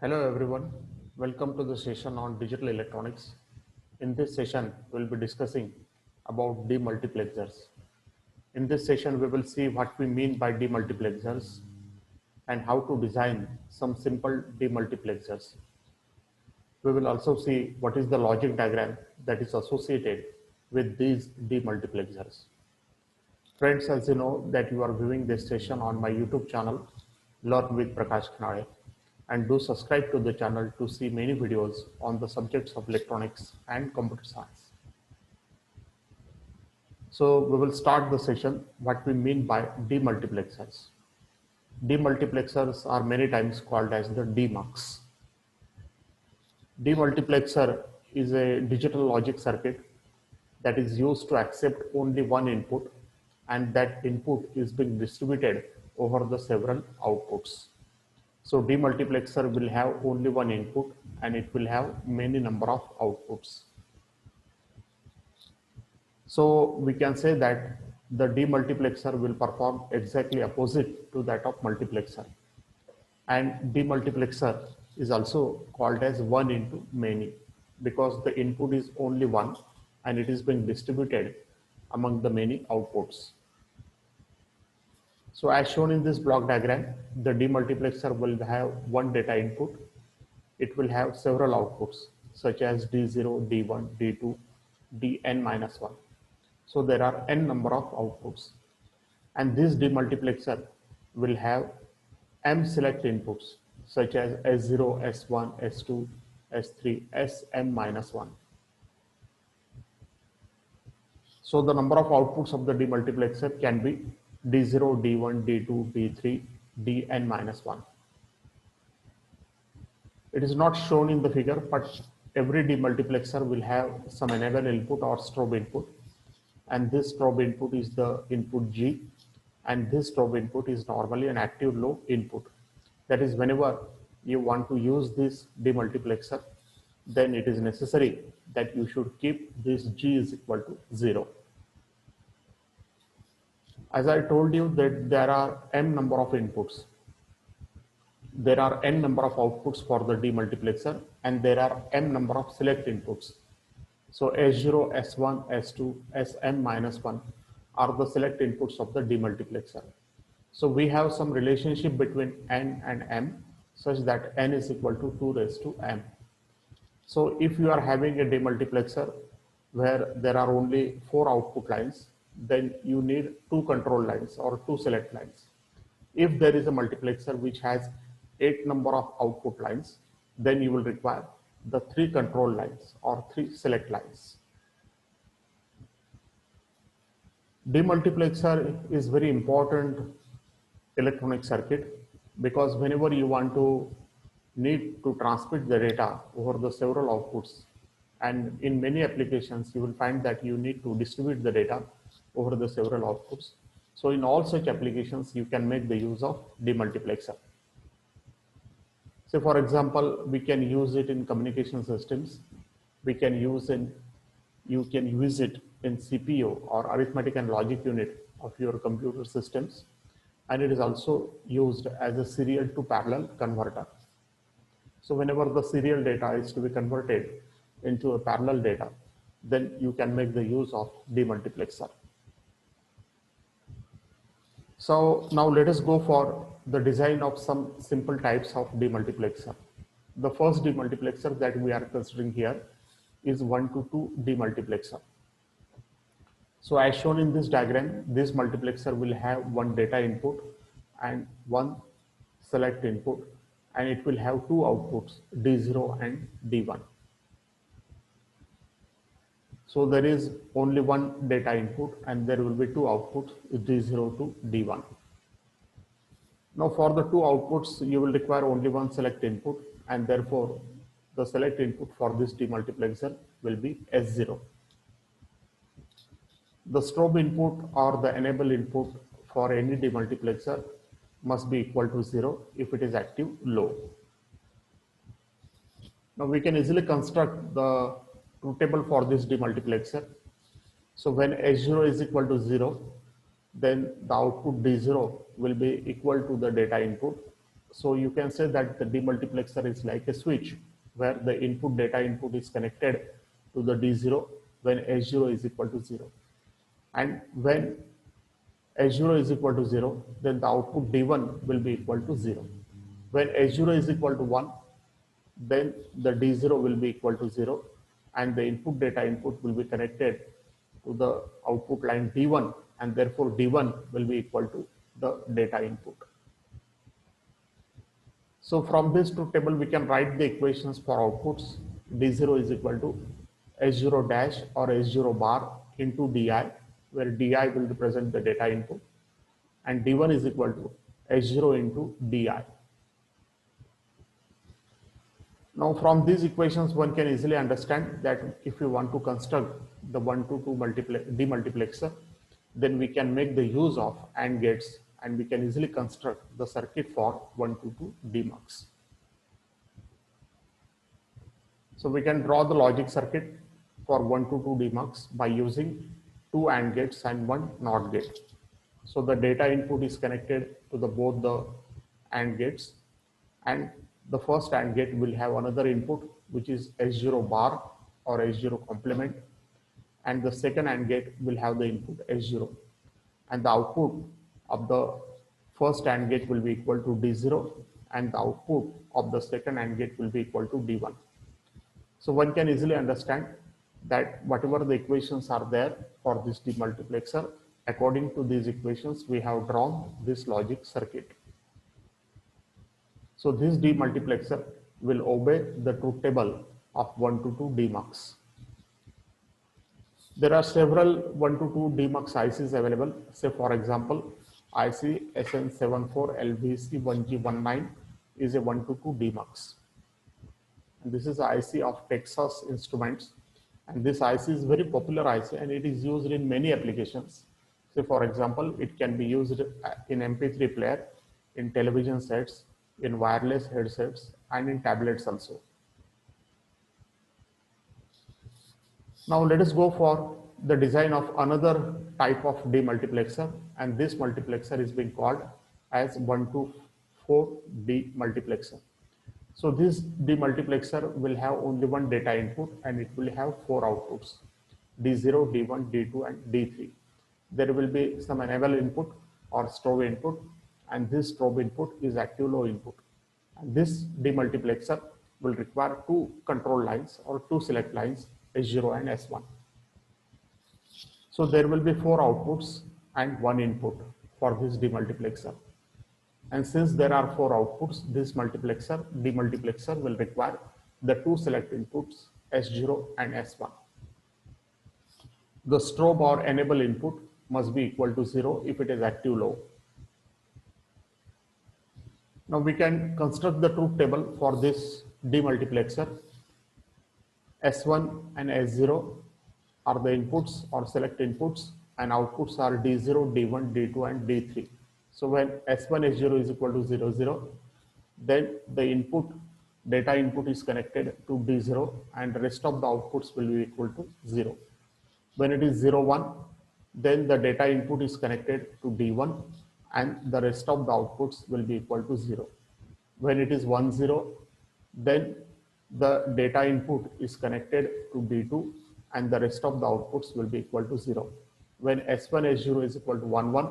Hello everyone, welcome to the session on digital electronics. In this session, we'll be discussing about demultiplexers. In this session, we will see what we mean by demultiplexers and how to design some simple demultiplexers. We will also see what is the logic diagram that is associated with these demultiplexers. Friends, as you know that you are viewing this session on my YouTube channel, Learn with Prakash Khanade, and do subscribe to the channel to see many videos on the subjects of electronics and computer science. So we will start the session what we mean by demultiplexers. Demultiplexers are many times called as the DMUX. Demultiplexer is a digital logic circuit that is used to accept only one input, and that input is being distributed over the several outputs. So demultiplexer will have only one input and it will have many number of outputs. So we can say that the demultiplexer will perform exactly opposite to that of multiplexer. And demultiplexer is also called as one into many because the input is only one and it is being distributed among the many outputs. So as shown in this block diagram, the demultiplexer will have one data input. It will have several outputs such as D0, D1, D2, Dn-1. So there are n number of outputs. And this demultiplexer will have m select inputs such as S0, S1, S2, S3, Sm-1. So the number of outputs of the demultiplexer can be D0, D1, D2, D3, Dn-1. It is not shown in the figure, but every demultiplexer will have some enable input or strobe input. And this strobe input is the input G. And this strobe input is normally an active low input. That is, whenever you want to use this demultiplexer, then it is necessary that you should keep this G is equal to 0. As I told you that there are m number of inputs. There are n number of outputs for the demultiplexer and there are m number of select inputs. So S0, S1, S2, Sm-1 are the select inputs of the demultiplexer. So we have some relationship between n and m such that n is equal to 2 raised to m. So if you are having a demultiplexer where there are only 4 output lines, then you need 2 control lines or 2 select lines. If there is a multiplexer which has 8 number of output lines, then you will require the 3 control lines or 3 select lines. Demultiplexer is very important electronic circuit because whenever you want to need to transmit the data over the several outputs, and in many applications you will find that you need to distribute the data over the several outputs. So in all such applications you can make the use of demultiplexer. So for example, we can use it in communication systems. You can use it in CPU or arithmetic and logic unit of your computer systems. And it is also used as a serial to parallel converter. So whenever the serial data is to be converted into a parallel data, then you can make the use of demultiplexer. So now let us go for the design of some simple types of demultiplexer. The first demultiplexer that we are considering here is 1 to 2 demultiplexer. So as shown in this diagram, this multiplexer will have one data input and one select input, and it will have 2 outputs, D0 and D1. So there is only one data input and there will be 2 outputs, D0 to D1. Now for the 2 outputs, you will require only one select input, and therefore the select input for this demultiplexer will be S0. The strobe input or the enable input for any demultiplexer must be equal to 0 if it is active low. Now we can easily construct the truth table for this demultiplexer. So when S0 is equal to 0, then the output D0 will be equal to the data input, So you can say that the demultiplexer is like a switch where the input data input is connected to the D0 when S0 is equal to 0. And when S0 is equal to 0, then the output D1 will be equal to 0. When S0 is equal to 1, then the D0 will be equal to 0 and the input data input will be connected to the output line D1 and therefore D1 will be equal to the data input. So from this truth table, we can write the equations for outputs. D0 is equal to S0 dash or S0 bar into Di, where Di will represent the data input, and D1 is equal to S0 into Di. Now from these equations, one can easily understand that if you want to construct the 1 to 2 demultiplexer, then we can make the use of AND gates and we can easily construct the circuit for 1 to 2 demux. So we can draw the logic circuit for 1 to 2 demux by using 2 AND gates and 1 NOT gate. So the data input is connected to both the AND gates, and the first AND gate will have another input which is S0 bar or S0 complement, and the second AND gate will have the input S0, and the output of the first AND gate will be equal to D0 and the output of the second AND gate will be equal to D1. So one can easily understand that whatever the equations are there for this demultiplexer, according to these equations, we have drawn this logic circuit. So this demultiplexer will obey the truth table of 1 to 2 demux. There are several 1 to 2 demux ICs available. Say for example, IC SN74LVC1G19 is a 1 to 2 demux. And this is IC of Texas Instruments, and this IC is very popular IC and it is used in many applications. Say for example, it can be used in MP3 player, in television sets, in wireless headsets, and in tablets also. Now let us go for the design of another type of demultiplexer, and this multiplexer is being called as 1 to 4 demultiplexer. So this demultiplexer will have only one data input and it will have 4 outputs, D0, D1, D2 and D3. There will be some enable input or strobe input, and this strobe input is active low input. And this demultiplexer will require 2 control lines or 2 select lines, S0 and S1. So there will be 4 outputs and 1 input for this demultiplexer. And since there are 4 outputs, this demultiplexer will require the 2 select inputs S0 and S1. The strobe or enable input must be equal to 0 if it is active low. Now we can construct the truth table for this demultiplexer. S1 and S0 are the inputs or select inputs, and outputs are D0, D1, D2 and D3. So when S1 S0 is equal to 0, 0, then the input data input is connected to D0 and the rest of the outputs will be equal to 0. When it is 0, 1, then the data input is connected to D1 and the rest of the outputs will be equal to 0. When it is 1, 0, then the data input is connected to D2 and the rest of the outputs will be equal to 0. When S1 S0 is equal to 1, 1,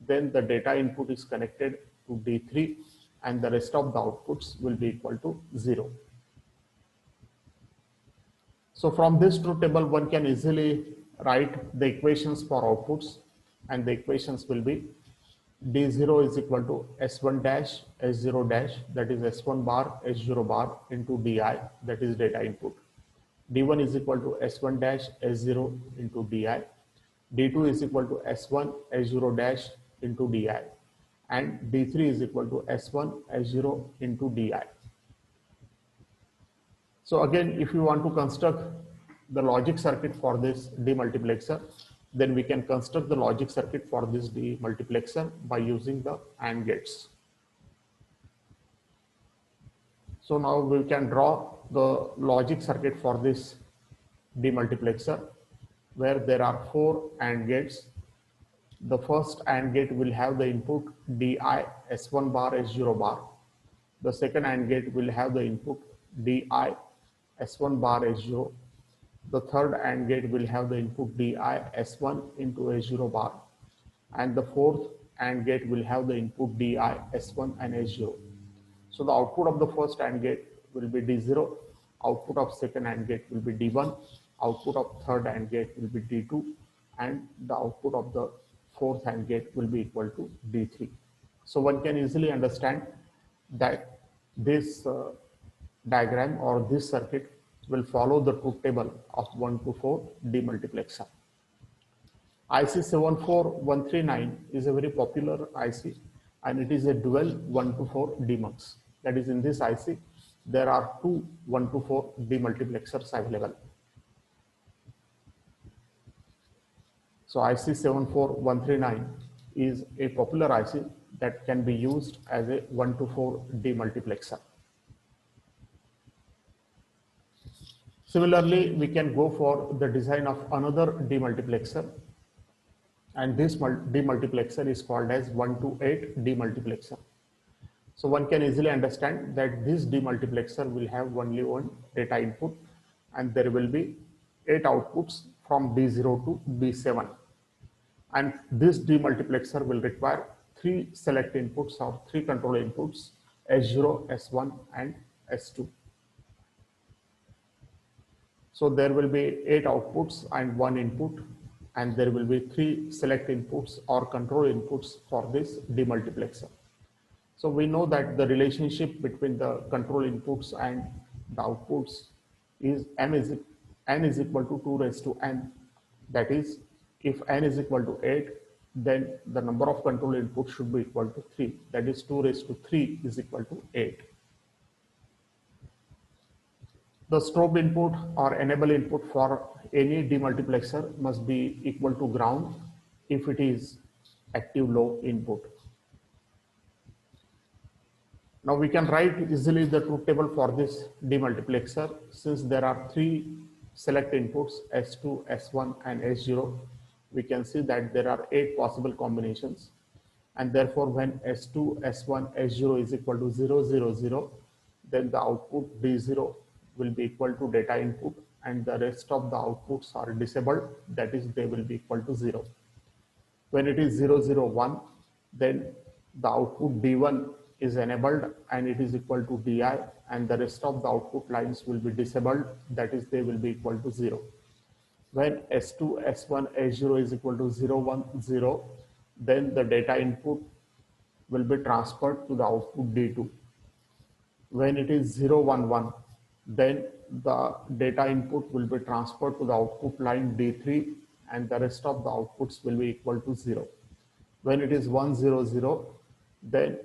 then the data input is connected to D3 and the rest of the outputs will be equal to 0. So from this truth table, one can easily write the equations for outputs, and the equations will be D0 is equal to S1 dash S0 dash, that is S1 bar S0 bar into Di, that is data input. D1 is equal to S1 dash S0 into Di. D2 is equal to S1 S0 dash into Di, and D3 is equal to S1 S0 into Di. So again, if you want to construct the logic circuit for this demultiplexer, then we can construct the logic circuit for this demultiplexer by using the AND gates. So now we can draw the logic circuit for this demultiplexer, where there are 4 AND gates. The first AND gate will have the input Di S1 bar S0 bar, The second AND gate will have the input di S1 bar S0. The third AND gate will have the input di S1 into S0 bar. And the fourth AND gate will have the input di S1 and S0. So the output of the first AND gate will be D0, output of second AND gate will be D1, output of third AND gate will be D2, and the output of the fourth AND gate will be equal to D3. So one can easily understand that this diagram or this circuit will follow the truth table of 1 to 4 demultiplexer. IC 74139 is a very popular IC and it is a dual 1 to 4 demux. That is, in this IC, there are two 1 to 4 demultiplexers available. So IC 74139 is a popular IC that can be used as a 1 to 4 demultiplexer. Similarly, we can go for the design of another demultiplexer, and this demultiplexer is called as 1 to 8 demultiplexer. So one can easily understand that this demultiplexer will have only one data input and there will be 8 outputs from D0 to D7. And this demultiplexer will require 3 select inputs or 3 control inputs, S0, S1 and S2. So there will be 8 outputs and 1 input, and there will be 3 select inputs or control inputs for this demultiplexer. So we know that the relationship between the control inputs and the outputs is n is equal to 2 raised to n. That is, if n is equal to 8, then the number of control inputs should be equal to 3. That is, 2 raised to 3 is equal to 8. The strobe input or enable input for any demultiplexer must be equal to ground if it is active low input. Now we can write easily the truth table for this demultiplexer. Since there are 3 select inputs, S2, S1 and S0, we can see that there are 8 possible combinations, and therefore when S2, S1, S0 is equal to 0, 0, 0, then the output D0 will be equal to data input and the rest of the outputs are disabled, that is, they will be equal to 0. When it is 0, 0, 1, then the output D1 is enabled and it is equal to DI, and the rest of the output lines will be disabled, that is, they will be equal to 0. When S2, S1, S0 is equal to 0, 1, 0, then the data input will be transferred to the output D2. When it is 0, 1, 1, then the data input will be transferred to the output line D3 and the rest of the outputs will be equal to 0. When it is 1, 0, 0, then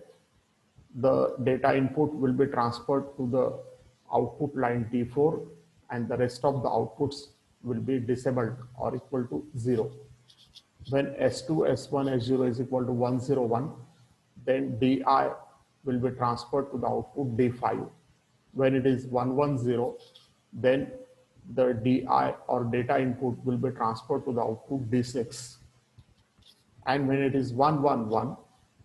the data input will be transferred to the output line D4 and the rest of the outputs will be disabled or equal to 0. When S2, S1, S0 is equal to 1, 0, 1, then DI will be transferred to the output D5. When it is 1, 1, 0, then the DI or data input will be transferred to the output D6. And when it is 1, 1, 1,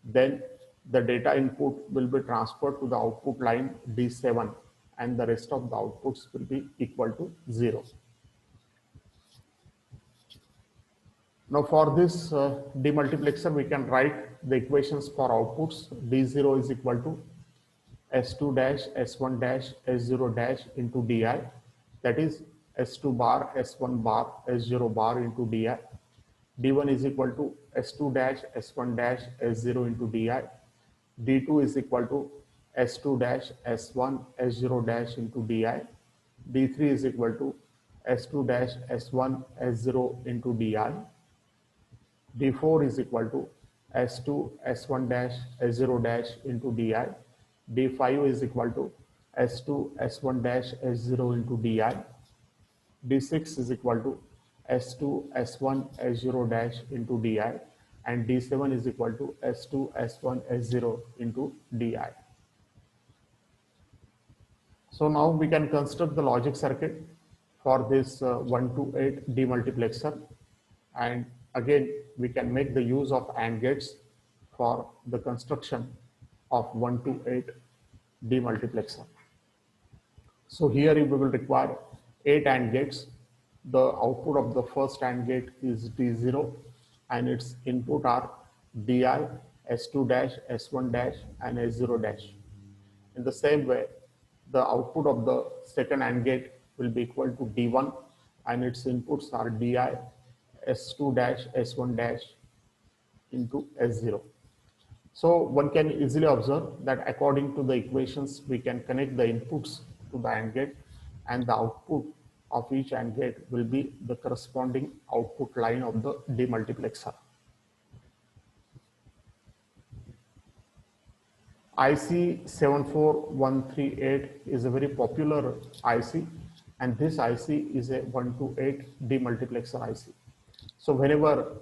then the data input will be transferred to the output line D7 and the rest of the outputs will be equal to 0. Now for this demultiplexer, we can write the equations for outputs. D0 is equal to S2 dash, S1 dash, S0 dash into DI, that is S2 bar, S1 bar, S0 bar into DI. D1 is equal to S2 dash, S1 dash, S0 into DI. D2 is equal to S2 dash, S1, S0 dash into DI. D3 is equal to S2 dash, S1, S0 into DI. D4 is equal to S2, S1 dash, S0 dash into DI. D5 is equal to S2, S1 dash, S0 into DI. D6 is equal to S2, S1, S0 dash into DI. And D7 is equal to S2, S1, S0 into DI. So now we can construct the logic circuit for this 1 to 8 demultiplexer, and again we can make the use of AND gates for the construction of 1 to 8 demultiplexer. So here we will require 8 AND gates. The output of the first AND gate is D0 and its input are DI, S2 dash, S1 dash and S0 dash. In the same way, the output of the second AND gate will be equal to D1 and its inputs are DI, S2 dash, S1 dash into S0. So one can easily observe that according to the equations, we can connect the inputs to the AND gate and the output of each AND gate will be the corresponding output line of the demultiplexer. IC 74138 is a very popular IC, and this IC is a 1 to 8 demultiplexer IC. So whenever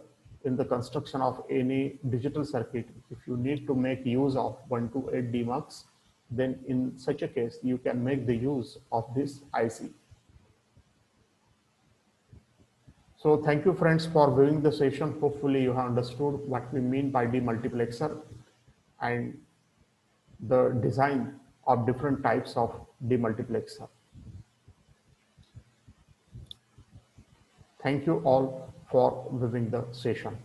in the construction of any digital circuit, if you need to make use of 1 to 8 demux, then in such a case, you can make the use of this IC. So thank you friends for viewing the session. Hopefully you have understood what we mean by demultiplexer and the design of different types of demultiplexer. Thank you all for viewing the session.